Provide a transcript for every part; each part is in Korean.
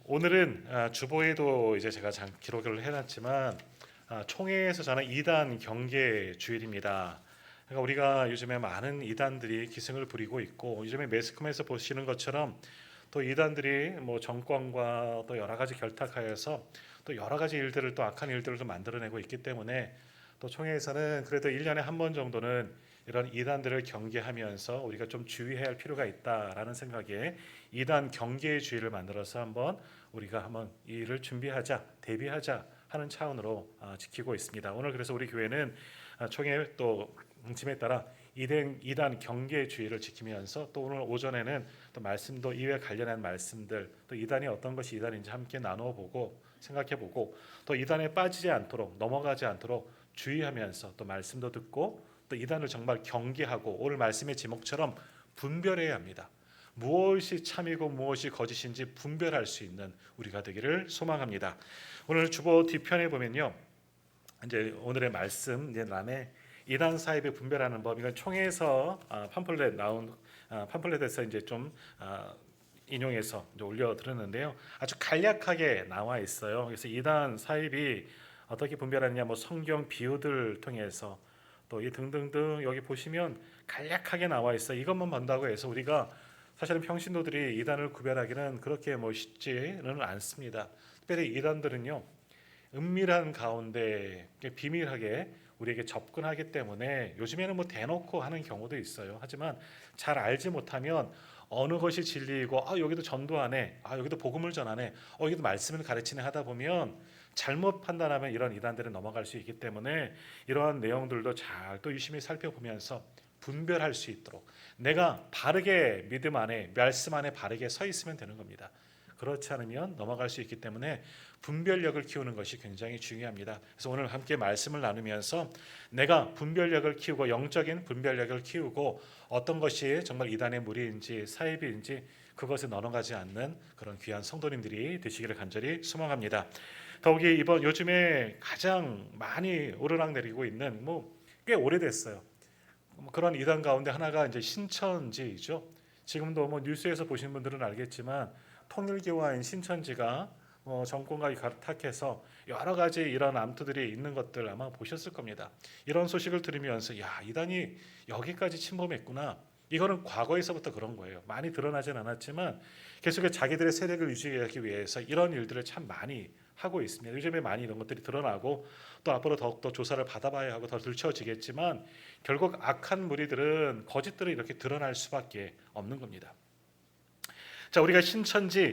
오늘은 주보에도 이제 제가 기록을 해놨지만 총회에서 저는 이단 경계 주일입니다. 그러니까 우리가 요즘에 많은 이단들이 기승을 부리고 있고 요즘에 매스컴에서 보시는 것처럼 또 이단들이 뭐 정권과 또 여러 가지 결탁하여서 또 여러 가지 일들을 또 악한 일들을 또 만들어내고 있기 때문에 또 총회에서는 그래도 1년에 한 번 정도는 이런 이단들을 경계하면서 우리가 좀 주의해야 할 필요가 있다라는 생각에 이단 경계의 주의를 만들어서 우리가 한번 이 일을 준비하자, 대비하자 하는 차원으로 지키고 있습니다. 오늘 그래서 우리 교회는 총회 또 방침에 따라 이단 경계의 주의를 지키면서 또 오늘 오전에는 또 말씀도 이에 관련한 말씀들 또 이단이 어떤 것이 이단인지 함께 나누어 보고 생각해 보고 또 이단에 빠지지 않도록 넘어가지 않도록 주의하면서 또 말씀도 듣고 또 이단을 정말 경계하고 오늘 말씀의 제목처럼 분별해야 합니다. 무엇이 참이고 무엇이 거짓인지 분별할 수 있는 우리가 되기를 소망합니다. 오늘 주보 뒤편에 보면요, 이제 오늘의 말씀 이제 남의 이단 사입에 분별하는 법, 이건 총회에서 팜플렛 나온 팜플렛에서 이제 좀 인용해서 이제 올려드렸는데요, 아주 간략하게 나와 있어요. 그래서 이단 사입이 어떻게 분별하느냐, 뭐 성경 비유들 통해서 또 이 등등등 여기 보시면 간략하게 나와 있어요. 이것만 본다고 해서 우리가 사실은 평신도들이 이단을 구별하기는 그렇게 뭐 쉽지는 않습니다. 특별히 이단들은요, 은밀한 가운데 비밀하게 우리에게 접근하기 때문에 요즘에는 뭐 대놓고 하는 경우도 있어요. 하지만 잘 알지 못하면 어느 것이 진리이고 여기도 전도하네, 여기도 복음을 전하네, 여기도 말씀을 가르치네 하다 보면 잘못 판단하면 이런 이단들은 넘어갈 수 있기 때문에 이러한 내용들도 잘 또 유심히 살펴보면서 분별할 수 있도록 내가 바르게 믿음 안에 말씀 안에 바르게 서 있으면 되는 겁니다. 그렇지 않으면 넘어갈 수 있기 때문에 분별력을 키우는 것이 굉장히 중요합니다. 그래서 오늘 함께 말씀을 나누면서 내가 분별력을 키우고 영적인 분별력을 키우고 어떤 것이 정말 이단의 무리인지 사입인지 그것에 넘어가지 않는 그런 귀한 성도님들이 되시기를 간절히 소망합니다. 더욱이 이번 요즘에 가장 많이 오르락내리고 있는 꽤 오래됐어요. 그런 이단 가운데 하나가 이제 신천지이죠. 지금도 뭐 뉴스에서 보신 분들은 알겠지만 통일교와인 신천지가 정권과 결탁해서 여러 가지 이런 암투들이 있는 것들 아마 보셨을 겁니다. 이런 소식을 들으면서 이단이 여기까지 침범했구나. 이거는 과거에서부터 그런 거예요. 많이 드러나진 않았지만 계속해서 자기들의 세력을 유지하기 위해서 이런 일들을 참 많이 하고 있습니다. 요즘에 많이 이런 것들이 드러나고 또 앞으로 더욱더 조사를 받아봐야 하고 더 들춰지겠지만 결국 악한 무리들은 거짓들을 이렇게 드러날 수밖에 없는 겁니다. 자, 우리가 신천지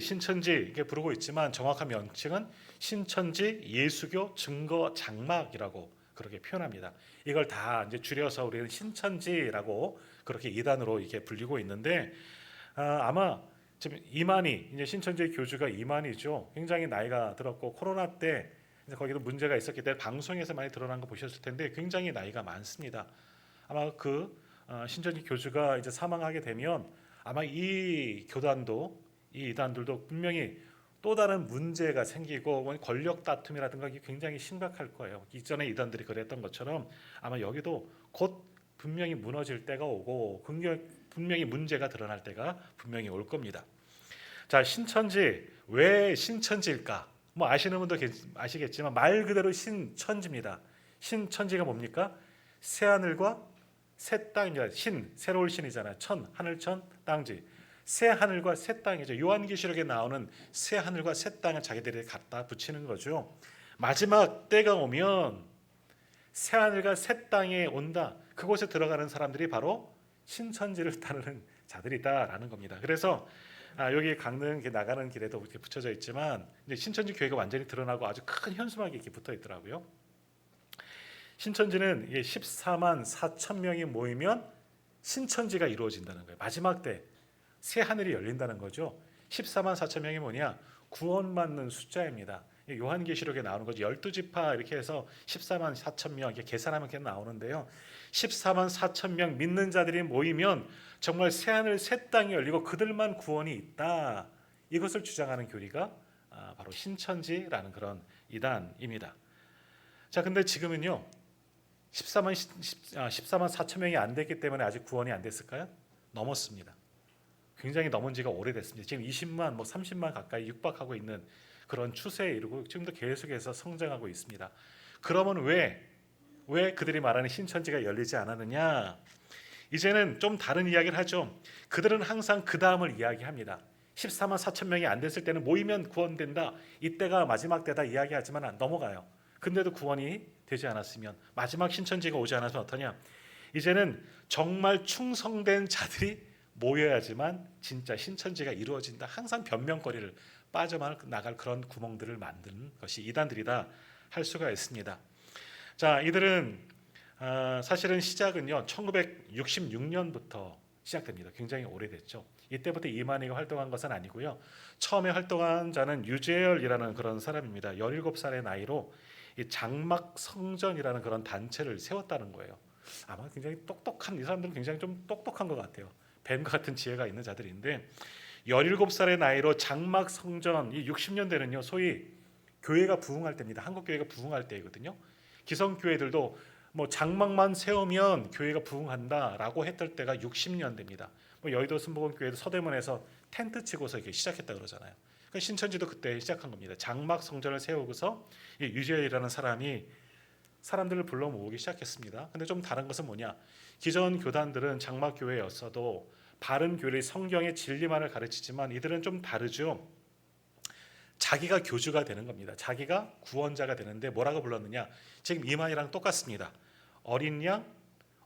이렇게 부르고 있지만 정확한 명칭은 신천지 예수교 증거 장막이라고 그렇게 표현합니다. 이걸 다 이제 줄여서 우리는 신천지라고 그렇게 이단으로 이렇게 불리고 있는데 아마 지금 이만희 이제 신천지 교주가 이만희죠. 굉장히 나이가 들었고 코로나 때 이제 거기도 문제가 있었기 때문에 방송에서 많이 드러난 거 보셨을 텐데 굉장히 나이가 많습니다. 아마 신천지 교주가 이제 사망하게 되면 아마 이 교단도 이 이단들도 분명히 또 다른 문제가 생기고 권력 다툼이라든가 이게 굉장히 심각할 거예요. 이전에 이단들이 그랬던 것처럼 아마 여기도 곧 분명히 무너질 때가 오고 분명히 문제가 드러날 때가 분명히 올 겁니다. 자, 신천지 왜 신천지일까? 뭐 아시는 분도 아시겠지만 말 그대로 신천지입니다. 신천지가 뭡니까? 새 하늘과 새 땅입니다. 새로울 신이잖아요. 하늘천, 땅지. 새 하늘과 새 땅이죠. 요한계시록에 나오는 새 하늘과 새 땅을 자기들이 갖다 붙이는 거죠. 마지막 때가 오면 새 하늘과 새 땅에 온다. 그곳에 들어가는 사람들이 바로 신천지를 따르는 자들이다라는 겁니다. 그래서 여기 강릉 나가는 길에도 이렇게 붙여져 있지만 이제 신천지 교회가 완전히 드러나고 아주 큰 현수막이 이렇게 붙어 있더라고요. 신천지는 14만 4천 명이 모이면 신천지가 이루어진다는 거예요. 마지막 때 새 하늘이 열린다는 거죠. 14만 4천 명이 뭐냐? 구원받는 숫자입니다. 요한계시록에 나오는 거죠. 12지파 이렇게 해서 14만 4천 명 이렇게 계산하면 이렇게 나오는데요. 14만 4천 명 믿는 자들이 모이면 정말 새 하늘 새 땅이 열리고 그들만 구원이 있다. 이것을 주장하는 교리가 바로 신천지라는 그런 이단입니다. 자, 근데 지금은요. 14만 4천 명이 안 됐기 때문에 아직 구원이 안 됐을까요? 넘었습니다. 굉장히 넘은 지가 오래됐습니다. 지금 20만, 30만 가까이 육박하고 있는 그런 추세에 이르고 지금도 계속해서 성장하고 있습니다. 그러면 왜 그들이 말하는 신천지가 열리지 않았느냐? 이제는 좀 다른 이야기를 하죠. 그들은 항상 그 다음을 이야기합니다. 14만 4천 명이 안 됐을 때는 모이면 구원된다. 이때가 마지막 때다 이야기하지만 넘어가요. 근데도 구원이 되지 않았으면, 마지막 신천지가 오지 않았으면 어떠냐? 이제는 정말 충성된 자들이 모여야지만 진짜 신천지가 이루어진다. 항상 변명거리를 빠져나갈 그런 구멍들을 만드는 것이 이단들이다 할 수가 있습니다. 자, 이들은 사실은 시작은요 1966년부터 시작됩니다. 굉장히 오래됐죠. 이때부터 이만희가 활동한 것은 아니고요. 처음에 활동한 자는 유재열이라는 그런 사람입니다. 17살의 나이로 이 장막 성전이라는 그런 단체를 세웠다는 거예요. 아마 굉장히 똑똑한, 이 사람들은 굉장히 좀 똑똑한 것 같아요. 뱀과 같은 지혜가 있는 자들인데 17살의 나이로 장막 성전, 이 60년대는요 소위 교회가 부흥할 때입니다. 한국 교회가 부흥할 때이거든요. 기성 교회들도 장막만 세우면 교회가 부흥한다라고 했던 때가 60년대입니다. 여의도 순복음교회도 서대문에서 텐트 치고서 이렇게 시작했다 그러잖아요. 그러니까 신천지도 그때 시작한 겁니다. 장막 성전을 세우고서 유재열이라는 사람이 사람들을 불러 모으기 시작했습니다. 근데 좀 다른 것은 뭐냐? 기존 교단들은 장막 교회였어도 바른 교리, 성경의 진리만을 가르치지만 이들은 좀 다르죠. 자기가 교주가 되는 겁니다. 자기가 구원자가 되는데 뭐라고 불렀느냐? 지금 이만희랑 똑같습니다. 어린 양,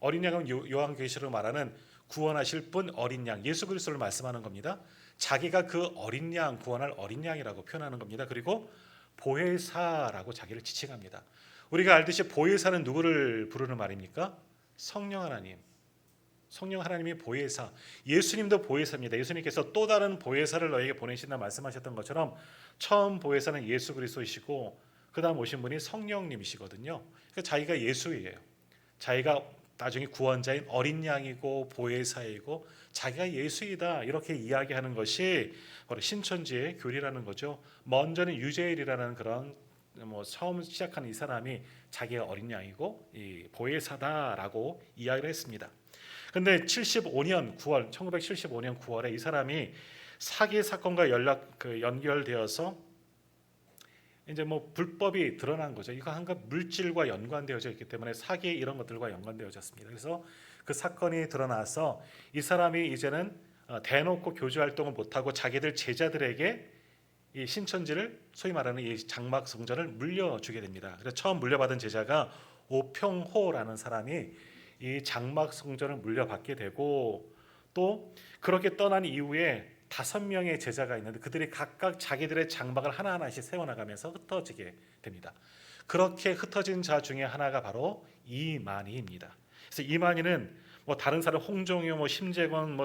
어린 양은 요한계시로 말하는 구원하실 분 어린 양, 예수 그리스도를 말씀하는 겁니다. 자기가 그 어린 양, 구원할 어린 양이라고 표현하는 겁니다. 그리고 보혜사라고 자기를 지칭합니다. 우리가 알듯이 보혜사는 누구를 부르는 말입니까? 성령 하나님. 성령 하나님이 보혜사. 예수님도 보혜사입니다. 예수님께서 또 다른 보혜사를 너에게 보내신다 말씀하셨던 것처럼 처음 보혜사는 예수 그리스도이시고 그 다음 오신 분이 성령님이시거든요. 그러니까 자기가 예수예요. 자기가 나중에 구원자인 어린 양이고 보혜사이고 자기가 예수이다 이렇게 이야기하는 것이 바로 신천지의 교리라는 거죠. 먼저는 유재일이라는 그런 처음 시작하는 이 사람이 자기가 어린 양이고 이 보혜사다라고 이야기를 했습니다. 근데 1975년 9월에 이 사람이 사기 사건과 연결되어서 이제 불법이 드러난 거죠. 이거 한가 물질과 연관되어져 있기 때문에 사기 이런 것들과 연관되어졌습니다. 그래서 그 사건이 드러나서 이 사람이 이제는 대놓고 교주 활동을 못하고 자기들 제자들에게 이 신천지를 소위 말하는 이 장막 성전을 물려주게 됩니다. 그래서 처음 물려받은 제자가 오평호라는 사람이 이 장막 성전을 물려받게 되고 또 그렇게 떠난 이후에 5명의 제자가 있는데 그들이 각각 자기들의 장막을 하나하나씩 세워나가면서 흩어지게 됩니다. 그렇게 흩어진 자 중에 하나가 바로 이만희입니다. 그래서 이만희는 다른 사람 홍종효, 심재권,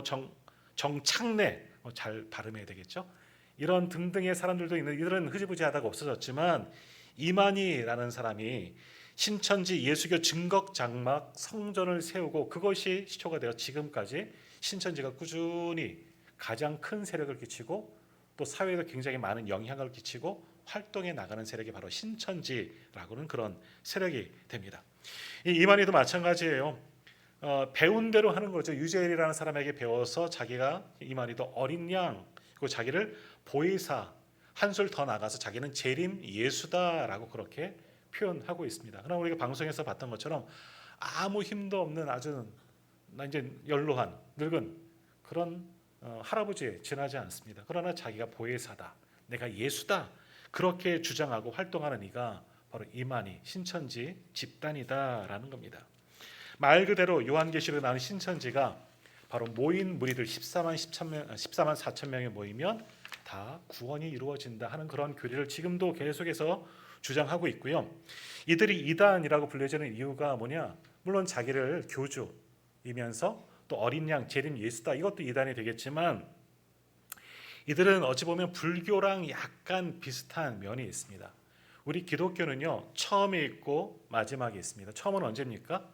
정창래 잘 발음해야 되겠죠. 이런 등등의 사람들도 있는 이들은 흐지부지하다가 없어졌지만 이만희라는 사람이 신천지 예수교 증거 장막 성전을 세우고 그것이 시초가 되어 지금까지 신천지가 꾸준히 가장 큰 세력을 끼치고 또 사회에도 굉장히 많은 영향을 끼치고 활동해 나가는 세력이 바로 신천지라고는 그런 세력이 됩니다. 이 이만희도 마찬가지예요. 배운 대로 하는 거죠. 유재일이라는 사람에게 배워서 자기가 이만희도 어린 양 그리고 자기를 보혜사 한술 더 나가서 자기는 재림 예수다라고 그렇게 표현하고 있습니다. 그러나 우리가 방송에서 봤던 것처럼 아무 힘도 없는 아주 이제 연로한 늙은 그런 할아버지에 지나지 않습니다. 그러나 자기가 보혜사다, 내가 예수다 그렇게 주장하고 활동하는 이가 바로 이만희 신천지 집단이다라는 겁니다. 말 그대로 요한계시록에 나오는 신천지가 바로 모인 무리들 14만 4천 명이 모이면 다 구원이 이루어진다 하는 그런 교리를 지금도 계속해서 주장하고 있고요. 이들이 이단이라고 불려지는 이유가 뭐냐? 물론 자기를 교주이면서 또 어린 양 재림 예수다 이것도 이단이 되겠지만 이들은 어찌 보면 불교랑 약간 비슷한 면이 있습니다. 우리 기독교는요 처음이 있고 마지막이 있습니다. 처음은 언제입니까?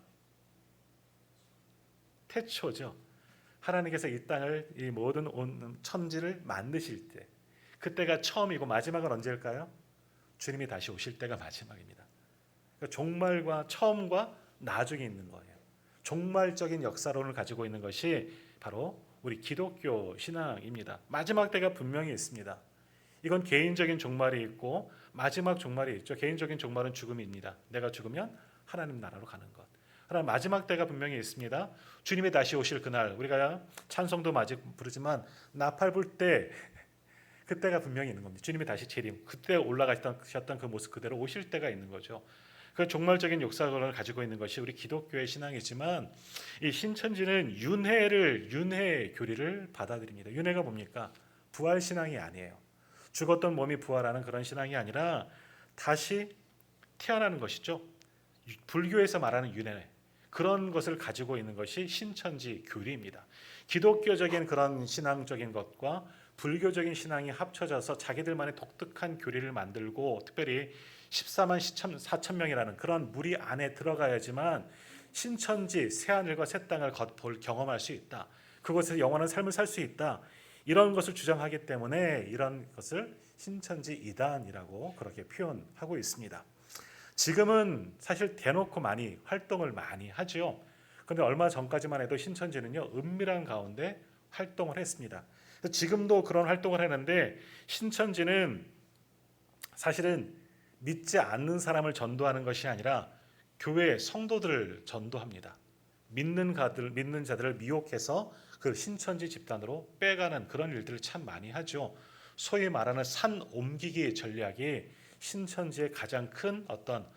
태초죠. 하나님께서 이 땅을 이 모든 온 천지를 만드실 때 그때가 처음이고 마지막은 언제일까요? 주님이 다시 오실 때가 마지막입니다. 그러니까 종말과 처음과 나중에 있는 거예요. 종말적인 역사론을 가지고 있는 것이 바로 우리 기독교 신앙입니다. 마지막 때가 분명히 있습니다. 이건 개인적인 종말이 있고 마지막 종말이 있죠. 개인적인 종말은 죽음입니다. 내가 죽으면 하나님 나라로 가는 것. 그러나 마지막 때가 분명히 있습니다. 주님이 다시 오실 그날, 우리가 찬송도 부르지만 나팔 불 때 그때가 분명히 있는 겁니다. 주님이 다시 재림, 그때 올라가셨던 그 모습 그대로 오실 때가 있는 거죠. 그 종말적인 역사를 가지고 있는 것이 우리 기독교의 신앙이지만, 이 신천지는 윤회 교리를 받아들입니다. 윤회가 뭡니까? 부활 신앙이 아니에요. 죽었던 몸이 부활하는 그런 신앙이 아니라 다시 태어나는 것이죠. 불교에서 말하는 윤회, 그런 것을 가지고 있는 것이 신천지 교리입니다. 기독교적인 그런 신앙적인 것과 불교적인 신앙이 합쳐져서 자기들만의 독특한 교리를 만들고, 특별히 14만 4천 명이라는 그런 무리 안에 들어가야지만 신천지 새하늘과 새 땅을 경험할 수 있다. 그곳에서 영원한 삶을 살 수 있다. 이런 것을 주장하기 때문에 이런 것을 신천지 이단이라고 그렇게 표현하고 있습니다. 지금은 사실 대놓고 많이 활동을 많이 하죠. 그런데 얼마 전까지만 해도 신천지는요, 은밀한 가운데 활동을 했습니다. 지금도 그런 활동을 하는데, 신천지는 사실은 믿지 않는 사람을 전도하는 것이 아니라 교회 성도들을 전도합니다. 믿는 자들을 미혹해서 그 신천지 집단으로 빼가는 그런 일들을 참 많이 하죠. 소위 말하는 산 옮기기 전략이 신천지의 가장 큰 어떤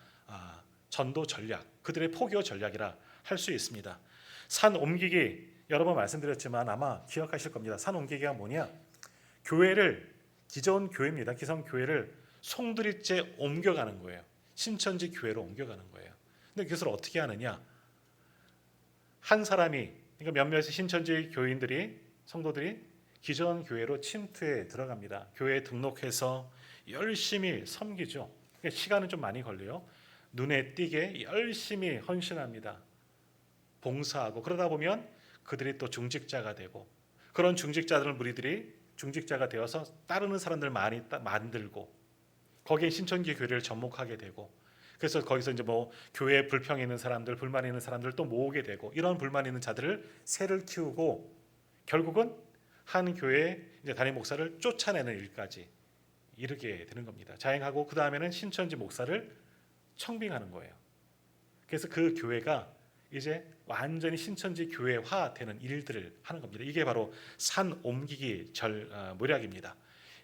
전도 전략, 그들의 포교 전략이라 할 수 있습니다. 산 옮기기, 여러 번 말씀드렸지만 아마 기억하실 겁니다. 산 옮기기가 뭐냐? 교회를, 기존 교회입니다. 기성 교회를 송두리째 옮겨가는 거예요. 신천지 교회로 옮겨가는 거예요. 근데 그것을 어떻게 하느냐? 한 사람이, 그러니까 몇몇 신천지 교인들이, 성도들이 기존 교회로 침투해 들어갑니다. 교회에 등록해서 열심히 섬기죠. 시간은 좀 많이 걸려요. 눈에 띄게 열심히 헌신합니다. 봉사하고, 그러다 보면 그들이 또 중직자가 되고, 그런 중직자들을 무리들이 중직자가 되어서 따르는 사람들 많이 만들고, 거기에 신천지 교회를 접목하게 되고, 그래서 거기서 이제 뭐 교회에 불평이 있는 사람들, 불만이 있는 사람들 또 모으게 되고, 이런 불만이 있는 자들을 새를 키우고 결국은 한 교회 이제 담임 목사를 쫓아내는 일까지 이르게 되는 겁니다. 자행하고 그 다음에는 신천지 목사를 청빙하는 거예요. 그래서 그 교회가 이제 완전히 신천지 교회화되는 일들을 하는 겁니다. 이게 바로 산 옮기기 모략입니다.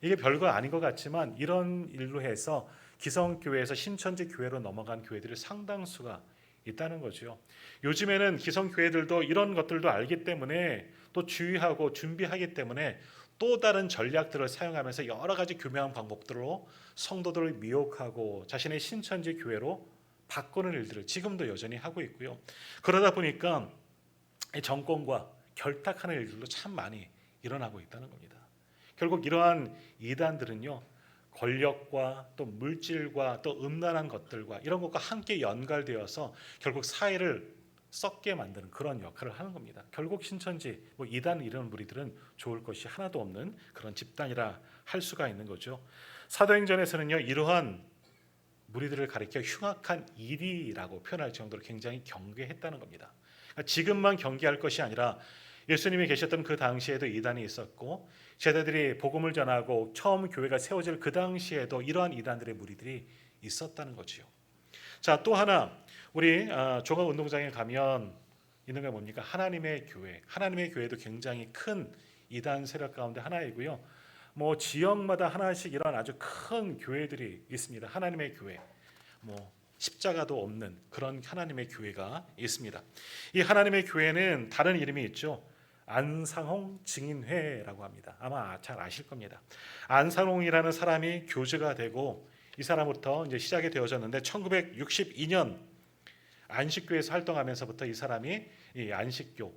이게 별거 아닌 것 같지만 이런 일로 해서 기성교회에서 신천지 교회로 넘어간 교회들이 상당수가 있다는 거죠. 요즘에는 기성교회들도 이런 것들도 알기 때문에 또 주의하고 준비하기 때문에 또 다른 전략들을 사용하면서 여러 가지 교묘한 방법들로 성도들을 미혹하고 자신의 신천지 교회로 바꾸는 일들을 지금도 여전히 하고 있고요. 그러다 보니까 정권과 결탁하는 일들도 참 많이 일어나고 있다는 겁니다. 결국 이러한 이단들은요, 권력과 또 물질과 또 음란한 것들과 이런 것과 함께 연결되어서 결국 사회를 썩게 만드는 그런 역할을 하는 겁니다. 결국 신천지, 이단 이런 무리들은 좋을 것이 하나도 없는 그런 집단이라 할 수가 있는 거죠. 사도행전에서는요, 이러한 무리들을 가리켜 흉악한 일이라고 표현할 정도로 굉장히 경계했다는 겁니다. 그러니까 지금만 경계할 것이 아니라 예수님이 계셨던 그 당시에도 이단이 있었고, 제자들이 복음을 전하고 처음 교회가 세워질 그 당시에도 이러한 이단들의 무리들이 있었다는 거지요. 자, 또 하나 우리 종합운동장에 가면 있는 게 뭡니까? 하나님의 교회. 하나님의 교회도 굉장히 큰 이단 세력 가운데 하나이고요. 뭐 지역마다 하나씩 이런 아주 큰 교회들이 있습니다. 하나님의 교회. 뭐 십자가도 없는 그런 하나님의 교회가 있습니다. 이 하나님의 교회는 다른 이름이 있죠. 안상홍 증인회라고 합니다. 아마 잘 아실 겁니다. 안상홍이라는 사람이 교주가 되고, 이 사람부터 이제 시작이 되어졌는데 1962년 안식교에서 활동하면서부터 이 사람이 이 안식교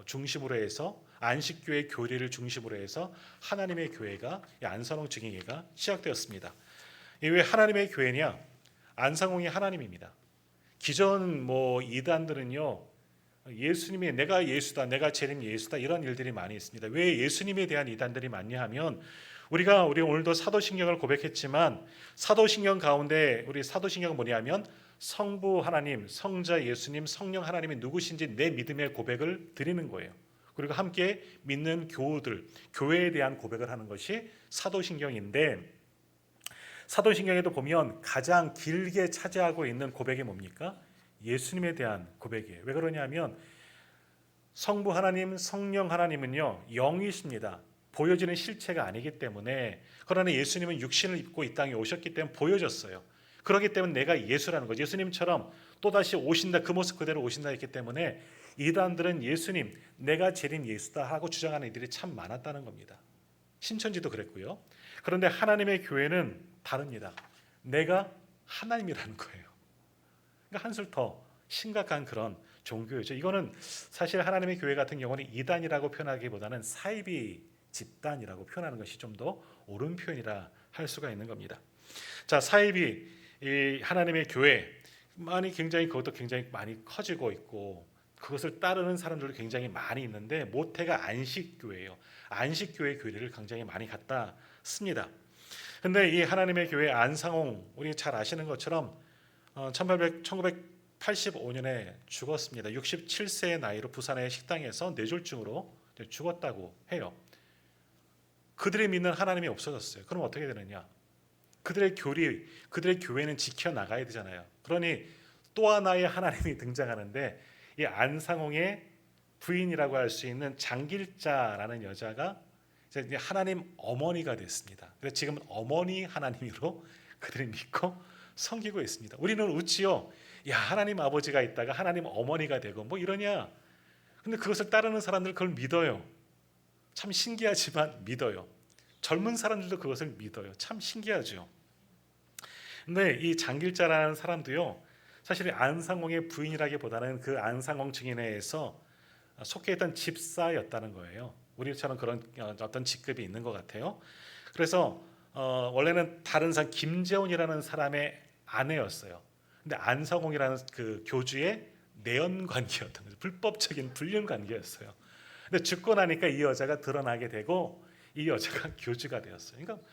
중심으로 해서 안식교의 교리를 중심으로 해서 하나님의 교회가, 이 안상홍 증인회가 시작되었습니다. 왜 하나님의 교회냐? 안상홍이 하나님입니다. 기존 이단들은요, 예수님이 내가 예수다, 내가 재림 예수다, 이런 일들이 많이 있습니다. 왜 예수님에 대한 이단들이 많냐 하면, 우리 오늘도 사도신경을 고백했지만 사도신경 가운데 우리 사도신경은 뭐냐면 성부 하나님, 성자 예수님, 성령 하나님이 누구신지 내 믿음의 고백을 드리는 거예요. 그리고 함께 믿는 교우들, 교회에 대한 고백을 하는 것이 사도신경인데, 사도신경에도 보면 가장 길게 차지하고 있는 고백이 뭡니까? 예수님에 대한 고백이에요. 왜 그러냐면 성부 하나님, 성령 하나님은요 영이십니다. 보여지는 실체가 아니기 때문에. 그러나 예수님은 육신을 입고 이 땅에 오셨기 때문에 보여졌어요. 그렇기 때문에 내가 예수라는 거죠. 예수님처럼 또다시 오신다, 그 모습 그대로 오신다 했기 때문에 이단들은 예수님, 내가 재림 예수다 하고 주장하는 이들이 참 많았다는 겁니다. 신천지도 그랬고요. 그런데 하나님의 교회는 다릅니다. 내가 하나님이라는 거예요. 그러니까 한술 더 심각한 그런 종교죠. 이거는 사실 하나님의 교회 같은 경우는 이단이라고 표현하기보다는 사이비 집단이라고 표현하는 것이 좀 더 옳은 표현이라 할 수가 있는 겁니다. 자, 사이비 이 하나님의 교회만이 굉장히 그것도 굉장히 많이 커지고 있고 그것을 따르는 사람들도 굉장히 많이 있는데 모태가 안식교회예요. 안식교회 교리를 굉장히 많이 갖다 씁니다. 근데 이 하나님의 교회 안상홍 우리 잘 아시는 것처럼 1985년에 죽었습니다. 67세의 나이로 부산의 식당에서 뇌졸중으로 죽었다고 해요. 그들이 믿는 하나님이 없어졌어요. 그럼 어떻게 되느냐? 그들의 교리, 그들의 교회는 지켜나가야 되잖아요. 그러니 또 하나의 하나님이 등장하는데 이 안상홍의 부인이라고 할 수 있는 장길자라는 여자가 이제 하나님 어머니가 됐습니다. 그래서 지금은 어머니 하나님으로 그들이 믿고 섬기고 있습니다. 우리는 웃지요. 야, 하나님 아버지가 있다가 하나님 어머니가 되고 뭐 이러냐. 근데 그것을 따르는 사람들 그걸 믿어요. 참 신기하지만 믿어요. 젊은 사람들도 그것을 믿어요. 참 신기하죠. 근데 이 장길자라는 사람도요. 사실 안상홍의 부인이라기보다는 그 안상홍 증인회에서 속해 있던 집사였다는 거예요. 우리처럼 그런 어떤 직급이 있는 것 같아요. 그래서 원래는 다른 사람 김재훈이라는 사람의 아내였어요. 근데 안상홍이라는 그 교주의 내연 관계였던 거죠. 불법적인 불륜 관계였어요. 근데 죽고 나니까 이 여자가 드러나게 되고 이 여자가 교주가 되었어요. 그러니까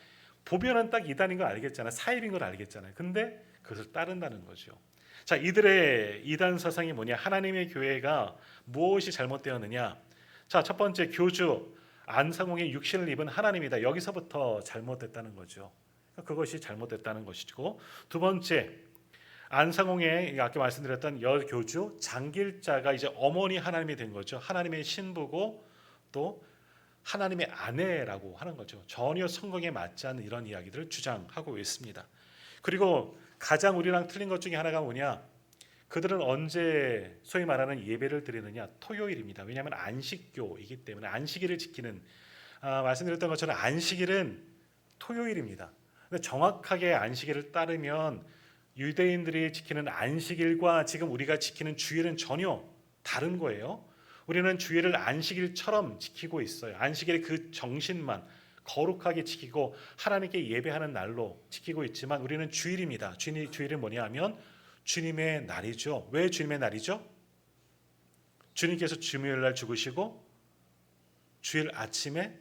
보면은 딱 이단인 걸 알겠잖아요. 사입인 걸 알겠잖아요. 근데 그것을 따른다는 거죠. 자, 이들의 이단 사상이 뭐냐? 하나님의 교회가 무엇이 잘못되었느냐? 자, 첫 번째 교주 안상홍의 육신을 입은 하나님이다. 여기서부터 잘못됐다는 거죠. 그것이 잘못됐다는 것이고, 두 번째 안상홍의 아까 말씀드렸던 여교주 장길자가 이제 어머니 하나님이 된 거죠. 하나님의 신부고 또 하나님의 아내라고 하는 거죠. 전혀 성경에 맞지 않는 이런 이야기들을 주장하고 있습니다. 그리고 가장 우리랑 틀린 것 중에 하나가 뭐냐? 그들은 언제 소위 말하는 예배를 드리느냐? 토요일입니다. 왜냐하면 안식교이기 때문에 안식일을 지키는 말씀드렸던 것처럼 안식일은 토요일입니다. 근데 정확하게 안식일을 따르면 유대인들이 지키는 안식일과 지금 우리가 지키는 주일은 전혀 다른 거예요. 우리는 주일을 안식일처럼 지키고 있어요. 안식일의 그 정신만 거룩하게 지키고 하나님께 예배하는 날로 지키고 있지만 우리는 주일입니다. 주일은 뭐냐 하면 주님의 날이죠. 왜 주님의 날이죠? 주님께서 주묘일 날 죽으시고 주일 아침에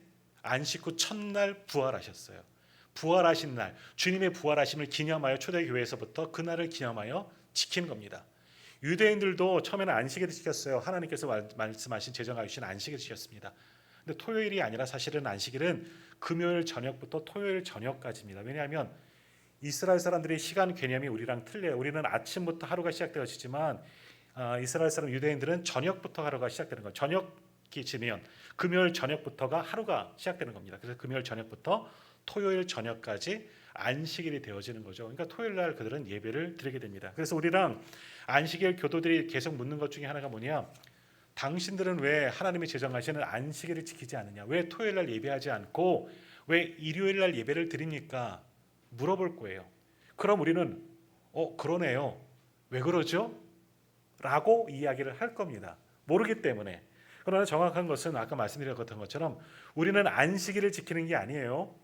안식 후 첫날 부활하셨어요. 부활하신 날, 주님의 부활하심을 기념하여 초대교회에서부터 그 날을 기념하여 지키는 겁니다. 유대인들도 처음에는 안식일을 지켰어요. 하나님께서 말씀하신 제정하여 주신 안식일을 지켰습니다. 근데 토요일이 아니라 사실은 안식일은 금요일 저녁부터 토요일 저녁까지입니다. 왜냐하면 이스라엘 사람들의 시간 개념이 우리랑 틀려요. 우리는 아침부터 하루가 시작되어지지만 이스라엘 사람 유대인들은 저녁부터 하루가 시작되는 거예요. 저녁이 지면 금요일 저녁부터가 하루가 시작되는 겁니다. 그래서 금요일 저녁부터 토요일 저녁까지 안식일이 되어지는 거죠. 그러니까 토요일 날 그들은 예배를 드리게 됩니다. 그래서 우리랑 안식일 교도들이 계속 묻는 것 중에 하나가 뭐냐? 당신들은 왜 하나님이 제정하시는 안식일을 지키지 않느냐? 왜 토요일 날 예배하지 않고 왜 일요일 날 예배를 드립니까? 물어볼 거예요. 그럼 우리는 그러네요. 왜 그러죠? 라고 이야기를 할 겁니다. 모르기 때문에. 그러나 정확한 것은 아까 말씀드렸던 것처럼 우리는 안식일을 지키는 게 아니에요.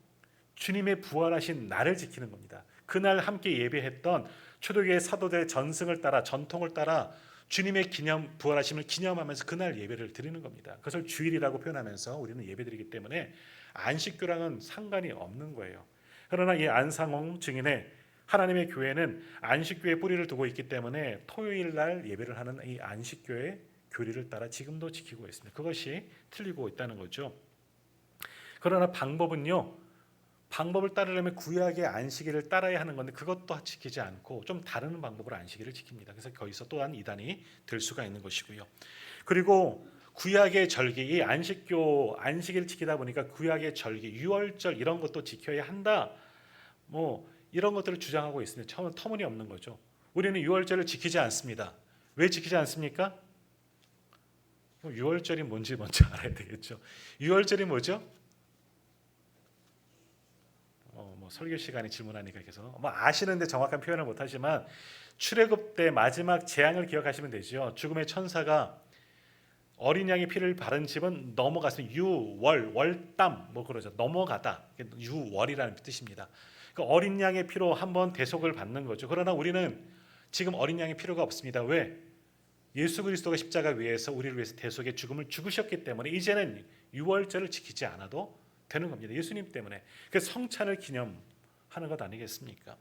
주님의 부활하신 날을 지키는 겁니다. 그날 함께 예배했던 초대교회 사도들의 전승을 따라 전통을 따라 주님의 부활하심을 기념하면서 그날 예배를 드리는 겁니다. 그것을 주일이라고 표현하면서 우리는 예배드리기 때문에 안식교랑은 상관이 없는 거예요. 그러나 이 안상홍 증인의 하나님의 교회는 안식교에 뿌리를 두고 있기 때문에 토요일 날 예배를 하는 이 안식교의 교리를 따라 지금도 지키고 있습니다. 그것이 틀리고 있다는 거죠. 그러나 방법을 따르려면 구약의 안식일을 따라야 하는 건데 그것도 지키지 않고 좀 다른 방법으로 안식일을 지킵니다. 그래서 거기서 또한 이단이 될 수가 있는 것이고요. 그리고 구약의 절기, 이 안식일 지키다 보니까 구약의 절기, 유월절 이런 것도 지켜야 한다. 뭐 이런 것들을 주장하고 있습니다. 터무니없는 거죠. 우리는 유월절을 지키지 않습니다. 왜 지키지 않습니까? 유월절이 뭔지 먼저 알아야 되겠죠. 유월절이 뭐죠? 설교 시간에 질문하니까 계속 아시는데 정확한 표현을 못하지만 출애굽 때 마지막 재앙을 기억하시면 되죠. 죽음의 천사가 어린 양의 피를 바른 집은 넘어갔습니다. 유월, 월담 그러죠. 넘어가다. 유월이라는 뜻입니다. 그러니까 어린 양의 피로 한번 대속을 받는 거죠. 그러나 우리는 지금 어린 양의 필요가 없습니다. 왜? 예수 그리스도가 십자가 위에서 우리를 위해서 대속의 죽음을 죽으셨기 때문에 이제는 유월절을 지키지 않아도 되는 겁니다. 예수님 때문에. 그래서 성찬을 기념하는 것 아니겠습니까?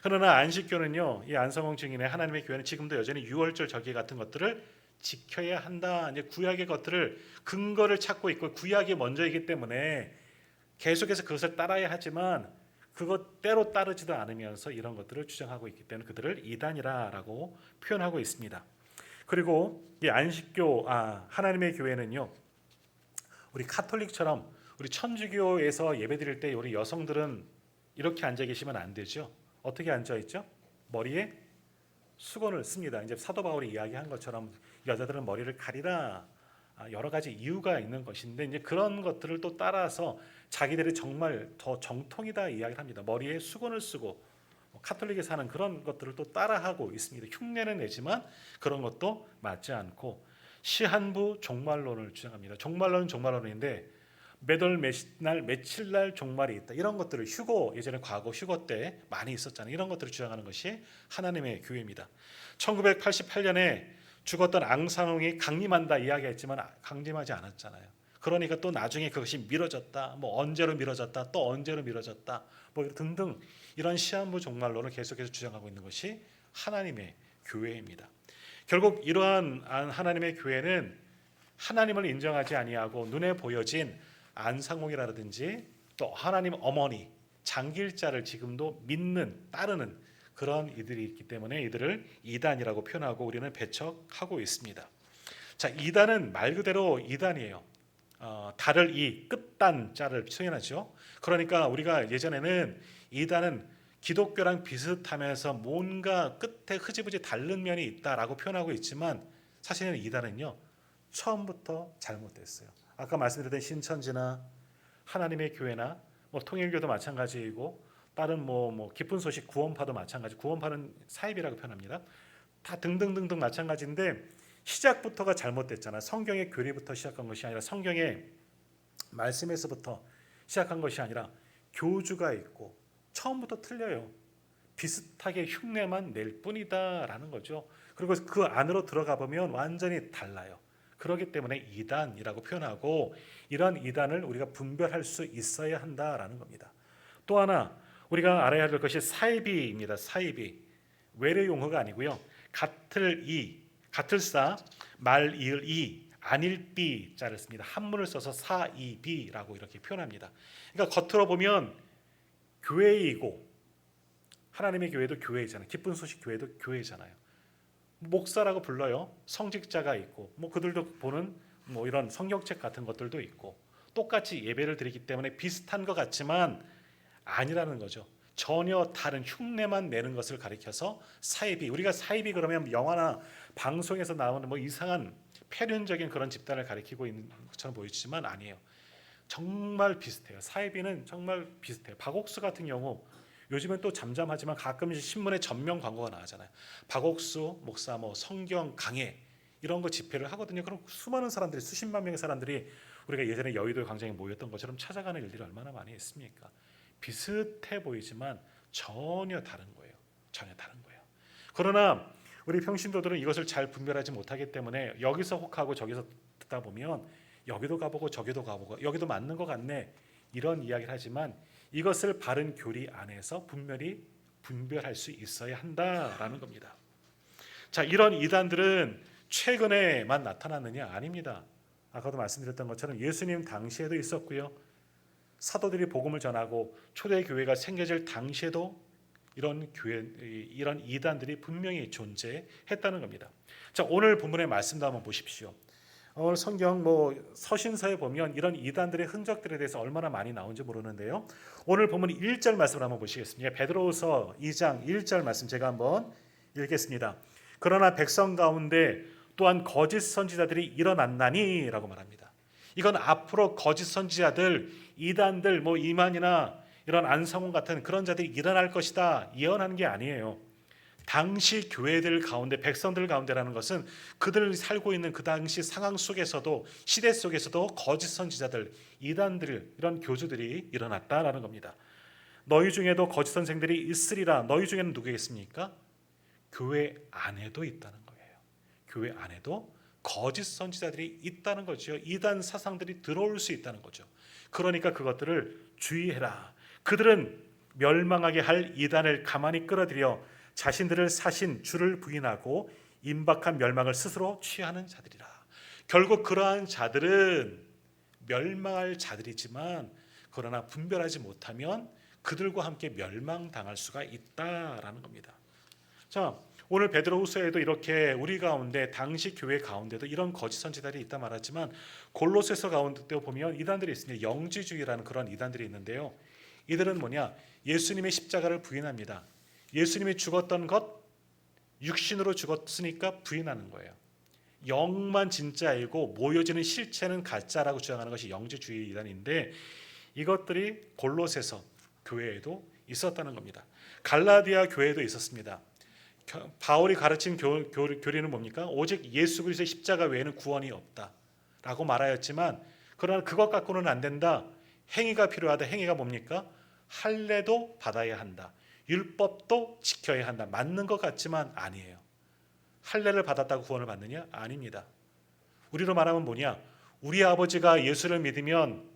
그러나 안식교는요, 이 안성홍 증인의 하나님의 교회는 지금도 여전히 유월절 절기 같은 것들을 지켜야 한다. 이제 구약의 것들을 근거를 찾고 있고 구약이 먼저이기 때문에 계속해서 그것을 따라야 하지만 그것 때로 따르지도 않으면서 이런 것들을 주장하고 있기 때문에 그들을 이단이라고 표현하고 있습니다. 그리고 이 안식교 하나님의 교회는요, 우리 카톨릭처럼 우리 천주교에서 예배드릴 때 우리 여성들은 이렇게 앉아 계시면 안 되죠. 어떻게 앉아 있죠? 머리에 수건을 씁니다. 이제 사도 바울이 이야기한 것처럼 여자들은 머리를 가리라, 여러 가지 이유가 있는 것인데 이제 그런 것들을 또 따라서 자기들이 정말 더 정통이다 이야기를 합니다. 머리에 수건을 쓰고 카톨릭에 사는 그런 것들을 또 따라하고 있습니다. 흉내는 내지만 그런 것도 맞지 않고 시한부 종말론을 주장합니다. 종말론은 종말론인데 몇월 몇날 며칠 날 종말이 있다. 이런 것들을 예전에 과거 휴거 때 많이 있었잖아요. 이런 것들을 주장하는 것이 하나님의 교회입니다. 1988년에 죽었던 앙상홍이 강림한다 이야기했지만 강림하지 않았잖아요. 그러니까 또 나중에 그것이 미뤄졌다. 언제로 미뤄졌다. 또 언제로 미뤄졌다. 등등 이런 시한부 종말론을 계속해서 주장하고 있는 것이 하나님의 교회입니다. 결국 이러한 하나님의 교회는 하나님을 인정하지 아니하고 눈에 보여진 안상홍이라든지 또 하나님 어머니 장길자를 지금도 따르는 그런 이들이 있기 때문에 이들을 이단이라고 표현하고 우리는 배척하고 있습니다. 자, 이단은 말 그대로 이단이에요. 달을 끝단 자를 표현하죠. 그러니까 우리가 예전에는 이단은 기독교랑 비슷하면서 뭔가 끝에 흐지부지 다른 면이 있다라고 표현하고 있지만 사실은 이단은요 처음부터 잘못됐어요. 아까 말씀드렸던 신천지나 하나님의 교회나 통일교도 마찬가지이고 다른 기쁜 소식 구원파도 마찬가지. 구원파는 사입이라고 표현합니다. 다 등등등등 마찬가지인데 시작부터가 잘못됐잖아. 성경의 교리부터 시작한 것이 아니라 성경의 말씀에서부터 시작한 것이 아니라 교주가 있고 처음부터 틀려요. 비슷하게 흉내만 낼 뿐이다라는 거죠. 그리고 그 안으로 들어가 보면 완전히 달라요. 그렇기 때문에 이단이라고 표현하고 이런 이단을 우리가 분별할 수 있어야 한다라는 겁니다. 또 하나 우리가 알아야 될 것이 사이비입니다. 사이비 외래 용어가 아니고요. 같을사 말 이을 이 아닐 비 자를 씁니다. 한문을 써서 사이비라고 이렇게 표현합니다. 그러니까 겉으로 보면 교회이고 하나님의 교회도 교회잖아요. 기쁜 소식 교회도 교회잖아요. 목사라고 불러요. 성직자가 있고 그들도 보는 이런 성경책 같은 것들도 있고 똑같이 예배를 드리기 때문에 비슷한 것 같지만 아니라는 거죠. 전혀 다른 흉내만 내는 것을 가리켜서 사이비. 우리가 사이비 그러면 영화나 방송에서 나오는 이상한 폐륜적인 그런 집단을 가리키고 있는 것처럼 보이지만 아니에요. 정말 비슷해요. 사이비는 정말 비슷해요. 박옥수 같은 경우 요즘은 또 잠잠하지만 가끔씩 신문에 전면 광고가 나오잖아요. 박옥수 목사 성경 강해 이런 거 집회를 하거든요. 그럼 수많은 사람들이 수십만 명의 사람들이 우리가 예전에 여의도 광장에 모였던 것처럼 찾아가는 일들이 얼마나 많이 있습니까? 비슷해 보이지만 전혀 다른 거예요. 전혀 다른 거예요. 그러나 우리 평신도들은 이것을 잘 분별하지 못하기 때문에 여기서 혹하고 저기서 듣다 보면 여기도 가보고 저기도 가보고 여기도 맞는 것 같네 이런 이야기를 하지만 이것을 바른 교리 안에서 분별할 수 있어야 한다라는 겁니다. 자, 이런 이단들은 최근에만 나타났느냐? 아닙니다. 아까도 말씀드렸던 것처럼 예수님 당시에도 있었고요. 사도들이 복음을 전하고 초대교회가 생겨질 당시에도 이런 이단들이 분명히 존재했다는 겁니다. 자, 오늘 본문의 말씀도 한번 보십시오. 오늘 성경 서신서에 보면 이런 이단들의 흔적들에 대해서 얼마나 많이 나온지 모르는데요. 오늘 본문 1절 말씀을 한번 보시겠습니다. 베드로후서 2장 1절 말씀 제가 한번 읽겠습니다. 그러나 백성 가운데 또한 거짓 선지자들이 일어났나니라고 말합니다. 이건 앞으로 거짓 선지자들, 이단들, 이만이나 이런 안성훈 같은 그런 자들이 일어날 것이다 예언하는 게 아니에요. 당시 교회들 가운데, 백성들 가운데라는 것은 그들 살고 있는 그 당시 상황 속에서도, 시대 속에서도 거짓 선지자들, 이단들, 이런 교주들이 일어났다라는 겁니다. 너희 중에도 거짓 선생들이 있으리라. 너희 중에는 누구겠습니까? 교회 안에도 있다는 거예요. 교회 안에도 거짓 선지자들이 있다는 거죠. 이단 사상들이 들어올 수 있다는 거죠. 그러니까 그것들을 주의해라. 그들은 멸망하게 할 이단을 가만히 끌어들여 자신들을 사신 주를 부인하고 임박한 멸망을 스스로 취하는 자들이라. 결국 그러한 자들은 멸망할 자들이지만 그러나 분별하지 못하면 그들과 함께 멸망당할 수가 있다라는 겁니다. 자, 오늘 베드로후서에도 이렇게 우리 가운데, 당시 교회 가운데도 이런 거짓 선지자들이 있다 말하지만 골로새서 가운데도 보면 이단들이 있습니다. 영지주의라는 그런 이단들이 있는데요. 이들은 예수님의 십자가를 부인합니다. 예수님이 죽었던 것, 육신으로 죽었으니까 부인하는 거예요. 영만 진짜이고 모여지는 실체는 가짜라고 주장하는 것이 영지주의 이단인데, 이것들이 골로새서 교회에도 있었다는 겁니다. 갈라디아 교회에도 있었습니다. 바울이 가르친 교리는 뭡니까? 오직 예수 그리스도의 십자가 외에는 구원이 없다라고 말하였지만, 그러나 그것 갖고는 안 된다. 행위가 필요하다. 행위가 뭡니까? 할례도 받아야 한다. 율법도 지켜야 한다. 맞는 것 같지만 아니에요. 할례를 받았다고 구원을 받느냐? 아닙니다. 우리로 말하면 우리 아버지가 예수를 믿으면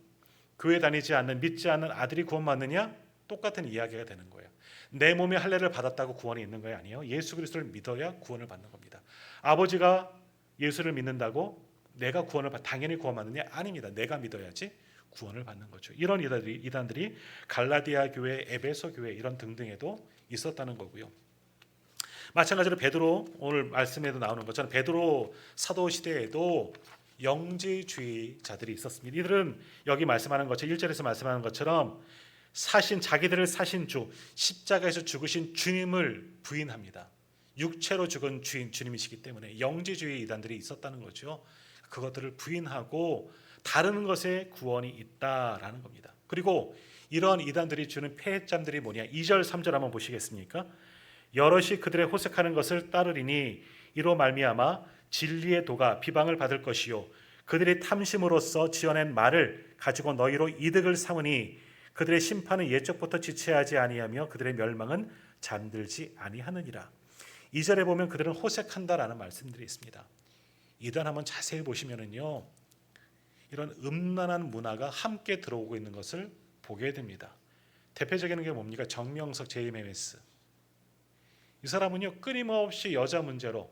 교회 다니지 않는, 믿지 않는 아들이 구원받느냐? 똑같은 이야기가 되는 거예요. 내 몸에 할례를 받았다고 구원이 있는 거 아니에요. 예수 그리스도를 믿어야 구원을 받는 겁니다. 아버지가 예수를 믿는다고 내가 당연히 구원받느냐? 아닙니다. 내가 믿어야지 구원을 받는 거죠. 이런 이단들이 갈라디아 교회, 에베소 교회 이런 등등에도 있었다는 거고요. 마찬가지로 베드로, 오늘 말씀에도 나오는 것처럼 베드로 사도 시대에도 영지주의자들이 있었습니다. 이들은 여기 말씀하는 것처럼 1절에서 말씀하는 것처럼 자기들을 사신 주, 십자가에서 죽으신 주님을 부인합니다. 육체로 죽은 주님이시기 때문에 영지주의 이단들이 있었다는 거죠. 그것들을 부인하고 다른 것에 구원이 있다라는 겁니다. 그리고 이런 이단들이 주는 패점들이 2절 3절 한번 보시겠습니까? 여럿이 그들의 호색하는 것을 따르리니 이로 말미암아 진리의 도가 비방을 받을 것이요 그들이 탐심으로써 지어낸 말을 가지고 너희로 이득을 삼으니 그들의 심판은 옛적부터 지체하지 아니하며 그들의 멸망은 잠들지 아니하느니라. 2절에 보면 그들은 호색한다라는 말씀들이 있습니다. 이단 한번 자세히 보시면은요, 이런 음란한 문화가 함께 들어오고 있는 것을 보게 됩니다. 대표적인 게 뭡니까? 정명석 JMS. 이 사람은요, 끊임없이 여자 문제로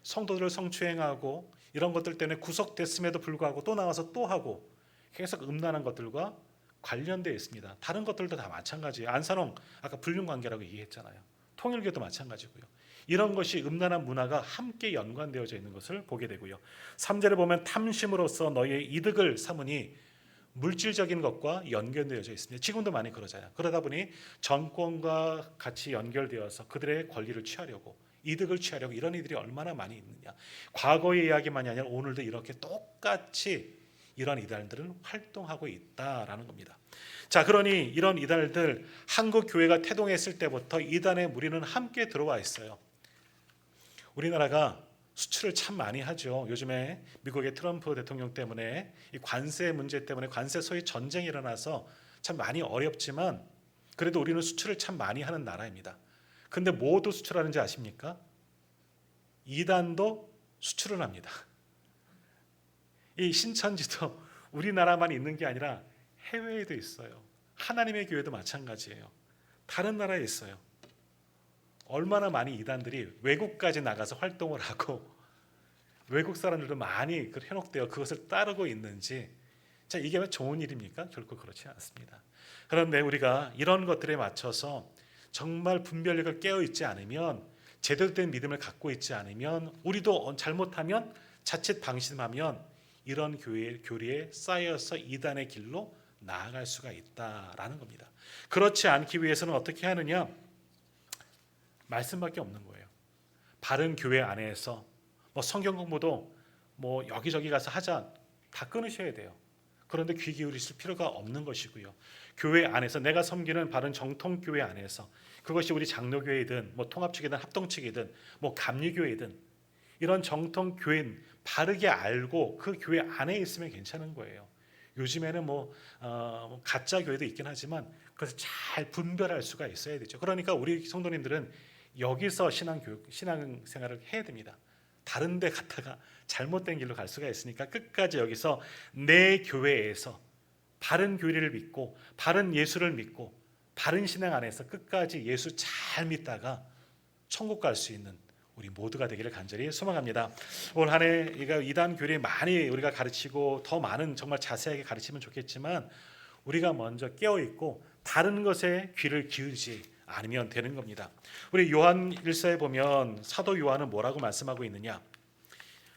성도들을 성추행하고 이런 것들 때문에 구속됐음에도 불구하고 또 나와서 또 하고 계속 음란한 것들과 관련되어 있습니다. 다른 것들도 다 마찬가지예요. 안산홍 아까 불륜관계라고 얘기했잖아요. 통일교도 마찬가지고요. 이런 것이 음란한 문화가 함께 연관되어져 있는 것을 보게 되고요. 3절에 보면 탐심으로써 너희의 이득을 삼으니 물질적인 것과 연결되어져 있습니다. 지금도 많이 그러잖아요. 그러다 보니 정권과 같이 연결되어서 그들의 권리를 취하려고, 이득을 취하려고 이런 이들이 얼마나 많이 있느냐. 과거의 이야기만이 아니라 오늘도 이렇게 똑같이 이런 이단들은 활동하고 있다라는 겁니다. 자, 그러니 이런 이단들 한국 교회가 태동했을 때부터 이단의 무리는 함께 들어와 있어요. 우리나라가 수출을 참 많이 하죠. 요즘에 미국의 트럼프 대통령 때문에 이 관세 문제 때문에 관세 소위 전쟁이 일어나서 참 많이 어렵지만 그래도 우리는 수출을 참 많이 하는 나라입니다. 근데 뭐도 수출하는지 아십니까? 이단도 수출을 합니다. 이 신천지도 우리나라만 있는 게 아니라 해외에도 있어요. 하나님의 교회도 마찬가지예요. 다른 나라에 있어요. 얼마나 많이 이단들이 외국까지 나가서 활동을 하고 외국 사람들도 많이 현혹되어 그것을 따르고 있는지, 자, 이게 왜 좋은 일입니까? 결코 그렇지 않습니다. 그런데 우리가 이런 것들에 맞춰서 정말 분별력을 깨어 있지 않으면, 제대로 된 믿음을 갖고 있지 않으면, 우리도 잘못하면, 자칫 방심하면 이런 교리에 쌓여서 이단의 길로 나아갈 수가 있다라는 겁니다. 그렇지 않기 위해서는 어떻게 하느냐? 말씀밖에 없는 거예요. 바른 교회 안에서 성경 공부도 여기저기 가서 하자, 다 끊으셔야 돼요. 그런데 귀 기울이실 필요가 없는 것이고요. 교회 안에서 내가 섬기는 바른 정통교회 안에서, 그것이 우리 장로교회이든 통합측이든 합동측이든 감리교회이든 이런 정통교회 바르게 알고 그 교회 안에 있으면 괜찮은 거예요. 요즘에는 가짜 교회도 있긴 하지만 그래서 잘 분별할 수가 있어야 되죠. 그러니까 우리 성도님들은 여기서 신앙생활을 해야 됩니다. 다른 데 갔다가 잘못된 길로 갈 수가 있으니까 끝까지 여기서 내 교회에서 바른 교리를 믿고 바른 예수를 믿고 바른 신앙 안에서 끝까지 예수 잘 믿다가 천국 갈 수 있는 우리 모두가 되기를 간절히 소망합니다. 올 한 해 이단 교리 많이 우리가 가르치고 더 많은 정말 자세하게 가르치면 좋겠지만, 우리가 먼저 깨어 있고 다른 것에 귀를 기울이지 않으면 되는 겁니다. 우리 요한 1서에 보면 사도 요한은 뭐라고 말씀하고 있느냐?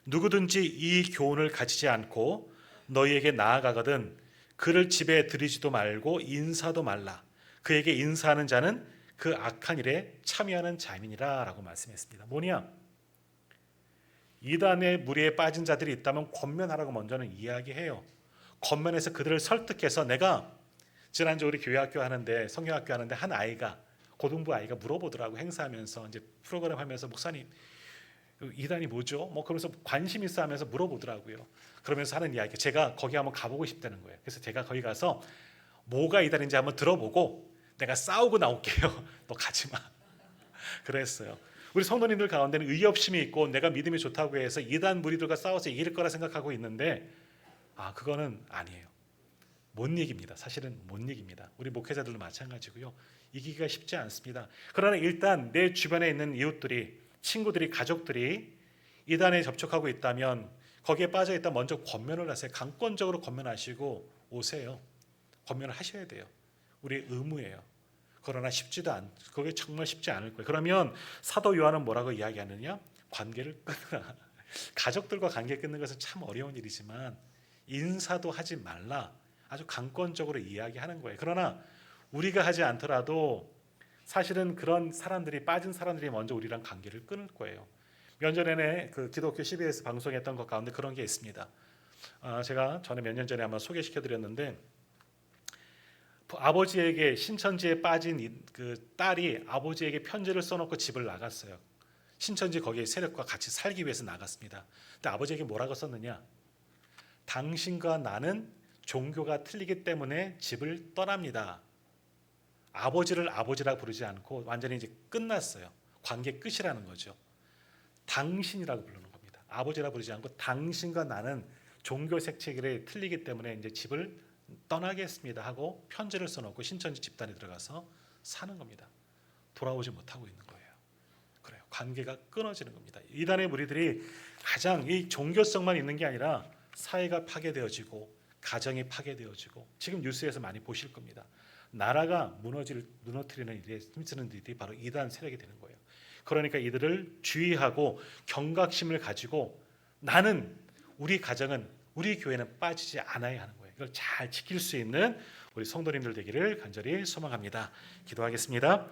누구든지 이 교훈을 가지지 않고 너희에게 나아가거든 그를 집에 들이지도 말고 인사도 말라. 그에게 인사하는 자는 그 악한 일에 참여하는 자민이라 라고 말씀했습니다. 뭐냐? 이단의 무리에 빠진 자들이 있다면 권면하라고 먼저는 이야기해요. 권면해서 그들을 설득해서, 내가 지난주 우리 교회학교 하는데, 성경학교 하는데 한 아이가, 고등부 아이가 물어보더라고. 행사하면서 이제 프로그램 하면서, 목사님 이단이 뭐죠? 그러면서 관심 있어 하면서 물어보더라고요. 그러면서 하는 이야기, 제가 거기 한번 가보고 싶다는 거예요. 그래서 제가 거기 가서 뭐가 이단인지 한번 들어보고 내가 싸우고 나올게요. 너 가지 마. 그랬어요. 우리 성도님들 가운데는 의협심이 있고 내가 믿음이 좋다고 해서 이단 무리들과 싸워서 이길 거라 생각하고 있는데, 그거는 아니에요. 못 이깁니다. 사실은 못 이깁니다. 우리 목회자들도 마찬가지고요. 이기기가 쉽지 않습니다. 그러나 일단 내 주변에 있는 이웃들이, 친구들이, 가족들이 이단에 접촉하고 있다면 거기에 빠져 있다 먼저 권면을 하세요. 강권적으로 권면하시고 오세요. 권면을 하셔야 돼요. 우리의 의무예요. 그러나 그게 정말 쉽지 않을 거예요. 그러면 사도 요한은 뭐라고 이야기하느냐? 관계를 끊으라. 가족들과 관계 끊는 것은 참 어려운 일이지만 인사도 하지 말라. 아주 강권적으로 이야기하는 거예요. 그러나 우리가 하지 않더라도 사실은 그런 사람들이, 빠진 사람들이 먼저 우리랑 관계를 끊을 거예요. 몇 년 전에 그 기독교 CBS 방송했던 것 가운데 그런 게 있습니다. 제가 전에 몇 년 전에 아마 소개시켜드렸는데, 아버지에게, 신천지에 빠진 그 딸이 아버지에게 편지를 써놓고 집을 나갔어요. 신천지 거기에 세력과 같이 살기 위해서 나갔습니다. 근데 아버지에게 뭐라고 썼느냐? 당신과 나는 종교가 틀리기 때문에 집을 떠납니다. 아버지를 아버지라고 부르지 않고 완전히 이제 끝났어요. 관계 끝이라는 거죠. 당신이라고 부르는 겁니다. 아버지라고 부르지 않고 당신과 나는 종교 색채가 틀리기 때문에 이제 집을 떠나겠습니다 하고 편지를 써놓고 신천지 집단에 들어가서 사는 겁니다. 돌아오지 못하고 있는 거예요. 그래요. 관계가 끊어지는 겁니다. 이단의 무리들이 가장 이 종교성만 있는 게 아니라 사회가 파괴되어지고 가정이 파괴되어지고, 지금 뉴스에서 많이 보실 겁니다. 나라가 무너뜨리는 일에 힘쓰는 일이 바로 이단 세력이 되는 거예요. 그러니까 이들을 주의하고 경각심을 가지고, 나는, 우리 가정은, 우리 교회는 빠지지 않아야 하는 거예요. 이걸 잘 지킬 수 있는 우리 성도님들 되기를 간절히 소망합니다. 기도하겠습니다.